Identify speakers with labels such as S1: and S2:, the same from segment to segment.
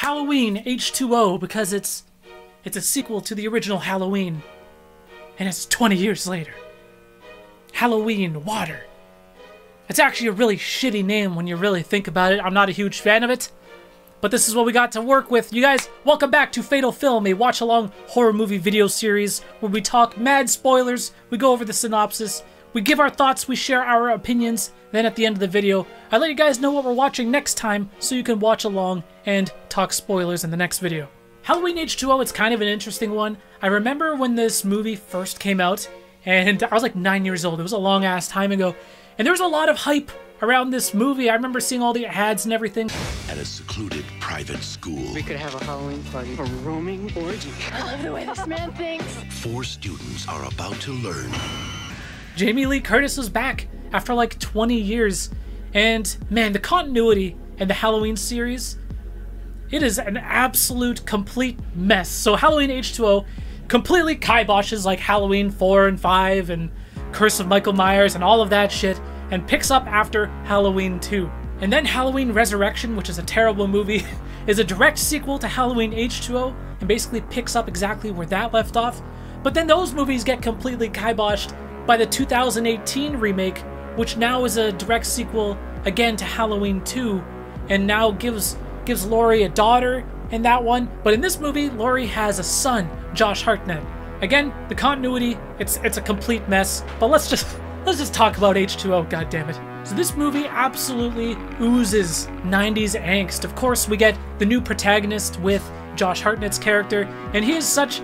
S1: Halloween H20 because it's a sequel to the original Halloween, and it's 20 years later. Halloween Water. It's actually a really shitty name when you really think about it. I'm not a huge fan of it, but this is what we got to work with. You guys, welcome back to Fatal Film, a watch-along horror movie video series where we talk mad spoilers, we go over the synopsis, we give our thoughts, we share our opinions, then at the end of the video, I let you guys know what we're watching next time so you can watch along and talk spoilers in the next video. Halloween H20, it's kind of an interesting one. I remember when this movie first came out, and I was like 9 years old. It was a long-ass time ago, and there was a lot of hype around this movie. I remember seeing all the ads and everything.
S2: At a secluded private school,
S3: we could have a Halloween party, a roaming orgy.
S4: I love the way this man thinks.
S2: 4 students are about to learn.
S1: Jamie Lee Curtis was back after like 20 years, and man, the continuity in the Halloween series, it is an absolute complete mess. So Halloween H20 completely kiboshes like Halloween 4 and 5 and Curse of Michael Myers and all of that shit, and picks up after Halloween 2. And then Halloween Resurrection, which is a terrible movie, is a direct sequel to Halloween H20 and basically picks up exactly where that left off. But then those movies get completely kiboshed by the 2018 remake, which now is a direct sequel again to Halloween 2, and now gives Laurie a daughter in that one. But in this movie, Laurie has a son, Josh Hartnett. Again, the continuity, it's a complete mess. But let's just talk about H20, goddammit. So this movie absolutely oozes 90s angst. Of course, we get the new protagonist with Josh Hartnett's character, and it is such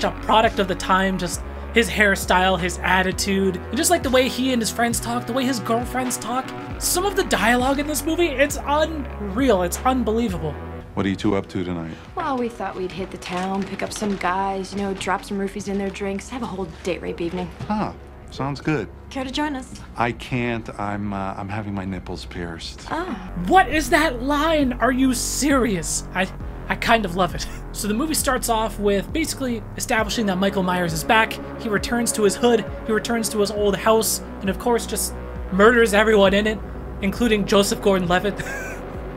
S1: a product of the time. Just his hairstyle, his attitude, and just like the way he and his friends talk, the way his girlfriends talk. Some of the dialogue in this movie, it's unreal, it's unbelievable.
S5: What are you two up to tonight?
S4: Well, we thought we'd hit the town, pick up some guys, you know, drop some roofies in their drinks, have a whole date rape evening.
S5: Ah, sounds good.
S4: Care to join us?
S5: I can't. I'm having my nipples pierced.
S4: Ah.
S1: What is that line? Are you serious? I kind of love it. So the movie starts off with basically establishing that Michael Myers is back. He returns to his hood, he returns to his old house, and of course just murders everyone in it, including Joseph Gordon-Levitt.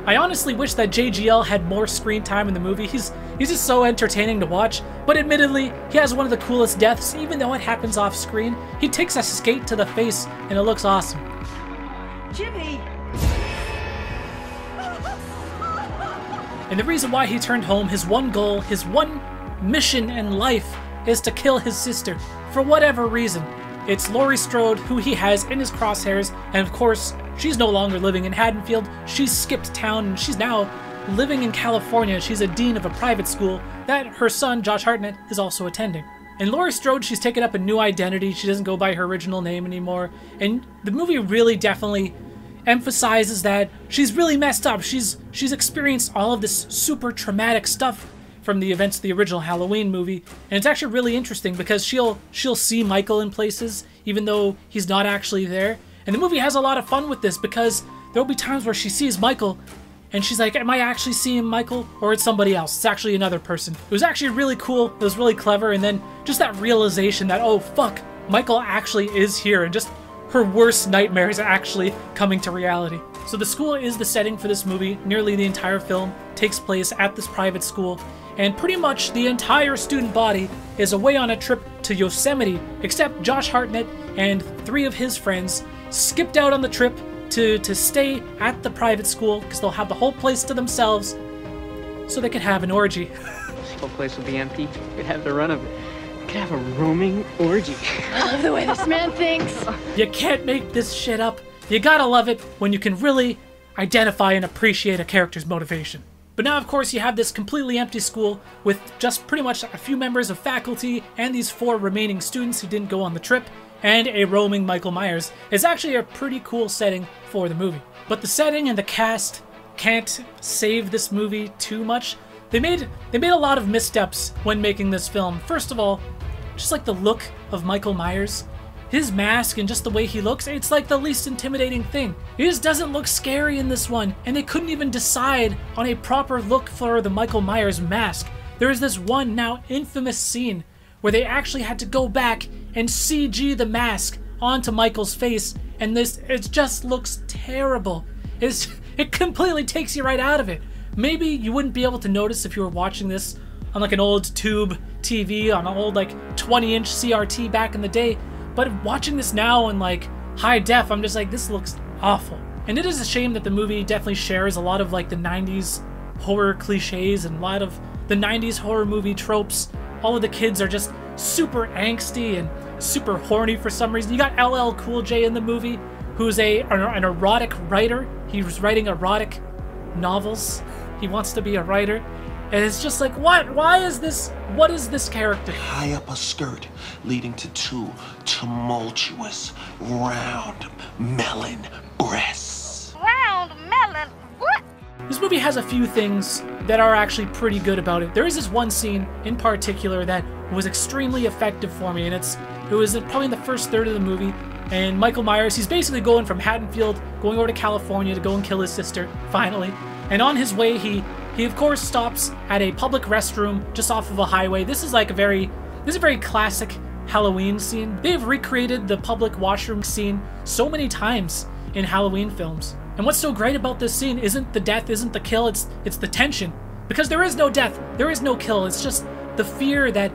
S1: I honestly wish that JGL had more screen time in the movie. He's just so entertaining to watch, but admittedly, he has one of the coolest deaths, even though it happens off screen. He takes a skate to the face, and it looks awesome.
S4: Jimmy!
S1: And the reason why he turned home, his one goal, his one mission in life, is to kill his sister. For whatever reason. It's Laurie Strode, who he has in his crosshairs, and of course, she's no longer living in Haddonfield. She's skipped town, and she's now living in California. She's a dean of a private school that her son, Josh Hartnett, is also attending. And Laurie Strode, she's taken up a new identity. She doesn't go by her original name anymore. And the movie really definitely emphasizes that she's really messed up. She's experienced all of this super traumatic stuff from the events of the original Halloween movie, and it's actually really interesting because she'll see Michael in places even though he's not actually there. And the movie has a lot of fun with this because there'll be times where she sees Michael and she's like, am I actually seeing Michael, or it's somebody else? It's actually another person. It was actually really cool, it was really clever, and then just that realization that, oh fuck, Michael actually is here, and just her worst nightmares are actually coming to reality. So the school is the setting for this movie. Nearly the entire film takes place at this private school, and pretty much the entire student body is away on a trip to Yosemite, except Josh Hartnett and 3 of his friends skipped out on the trip to stay at the private school because they'll have the whole place to themselves so they could have an orgy.
S3: This whole place will be empty. We'd have the run of it. We could have a roaming orgy.
S4: I love the way this man thinks.
S1: You can't make this shit up. You gotta love it when you can really identify and appreciate a character's motivation. But now, of course, you have this completely empty school with just pretty much a few members of faculty and these 4 remaining students who didn't go on the trip, and a roaming Michael Myers. It's actually a pretty cool setting for the movie. But the setting and the cast can't save this movie too much. They made a lot of missteps when making this film. First of all, just like the look of Michael Myers, his mask and just the way he looks, it's like the least intimidating thing. He just doesn't look scary in this one, and they couldn't even decide on a proper look for the Michael Myers mask. There is this one now infamous scene where they actually had to go back and CG the mask onto Michael's face, and it just looks terrible. It completely takes you right out of it. maybe you wouldn't be able to notice if you were watching this on like an old tube TV, on an old like 20-inch CRT back in the day, but watching this now in like high def, I'm just like, this looks awful. And it is a shame that the movie definitely shares a lot of like the 90s horror cliches and a lot of the 90s horror movie tropes. All of the kids are just super angsty and super horny for some reason. You got LL Cool J in the movie, who's an erotic writer. He was writing erotic novels. He wants to be a writer. And it's just like, what? Why is this? What is this character?
S6: High up a skirt leading to two tumultuous, round melon breasts.
S7: Round melon? What?
S1: This movie has a few things that are actually pretty good about it. There is this one scene in particular that was extremely effective for me, and it was probably in the first third of the movie. And Michael Myers, he's basically going from Haddonfield, going over to California to go and kill his sister, finally. And on his way, he of course stops at a public restroom just off of a highway. This is a very classic Halloween scene. They've recreated the public washroom scene so many times in Halloween films. And what's so great about this scene isn't the death, isn't the kill, it's the tension. Because there is no death, there is no kill, it's just the fear that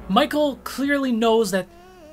S1: Michael clearly knows that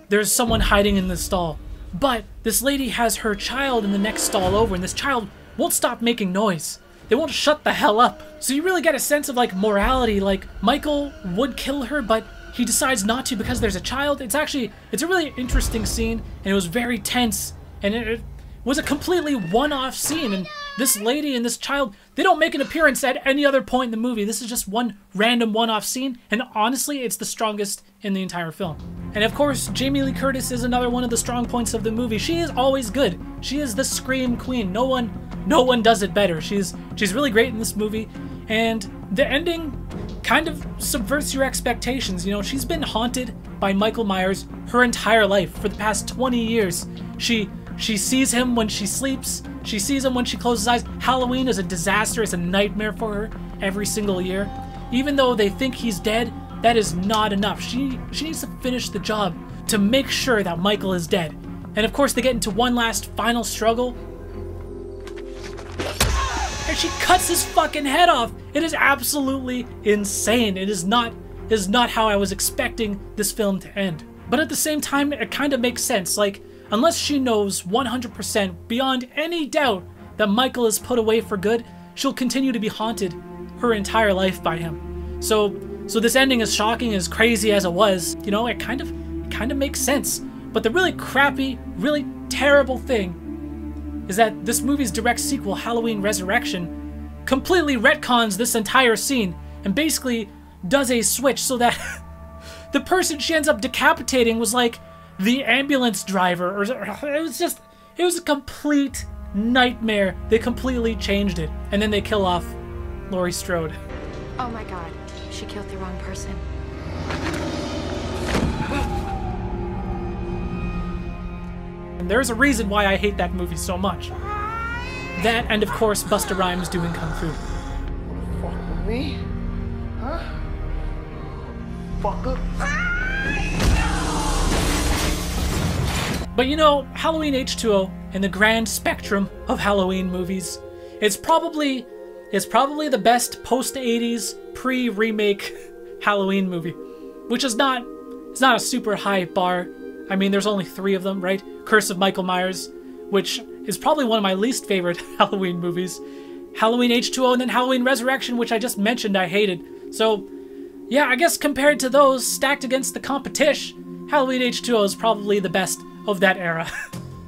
S1: there's someone hiding in this stall. But this lady has her child in the next stall over, and this child won't stop making noise. They won't shut the hell up. So you really get a sense of like morality, like Michael would kill her, but he decides not to because there's a child. It's a really interesting scene, and it was very tense, and it was a completely one-off scene, and this lady and this child, they don't make an appearance at any other point in the movie. This is just one random one-off scene, and honestly, it's the strongest in the entire film. And of course, Jamie Lee Curtis is another one of the strong points of the movie. She is always good. She is the scream queen. No one does it better. She's really great in this movie, and the ending kind of subverts your expectations. You know, she's been haunted by Michael Myers her entire life for the past 20 years. She sees him when she sleeps. She sees him when she closes eyes. Halloween is a disaster. It's a nightmare for her every single year. Even though they think he's dead, that is not enough. She needs to finish the job to make sure that Michael is dead. And of course, they get into one last final struggle. And she cuts his fucking head off. It is absolutely insane. It is not how I was expecting this film to end. But at the same time, it kind of makes sense. Like, unless she knows 100% beyond any doubt that Michael is put away for good, she'll continue to be haunted her entire life by him. So this ending, as shocking, as crazy as it was, you know, it kind of makes sense. But the really crappy, really terrible thing is that this movie's direct sequel, Halloween Resurrection, completely retcons this entire scene and basically does a switch so that the person she ends up decapitating was like the ambulance driver, or it was a complete nightmare. They completely changed it, and then they kill off Laurie Strode.
S4: Oh my god, she killed the wrong person.
S1: And there's a reason why I hate that movie so much. That, and of course, Busta Rhymes doing Kung Fu.
S6: Fuck with me? Huh? Fucker?
S1: But you know, Halloween H20 in the grand spectrum of Halloween movies, it's probably the best post-80s pre-remake Halloween movie, which is it's not a super high bar. I mean, there's only 3 of them, right? Curse of Michael Myers, which is probably one of my least favorite Halloween movies. Halloween H20, and then Halloween Resurrection, which I just mentioned I hated. So, yeah, I guess compared to those, stacked against the competition, Halloween H20 is probably the best of that era.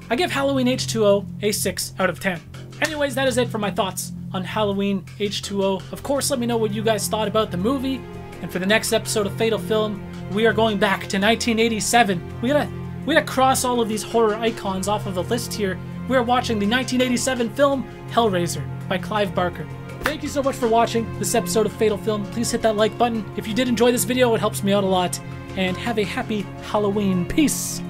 S1: I give Halloween H20 a 6 out of 10. Anyways, that is it for my thoughts on Halloween H20. Of course, let me know what you guys thought about the movie. And for the next episode of Fatal Film, we are going back to 1987. We gotta cross all of these horror icons off of the list here. We are watching the 1987 film Hellraiser by Clive Barker. Thank you so much for watching this episode of Fatal Film. Please hit that like button if you did enjoy this video. It helps me out a lot. And have a happy Halloween. Peace!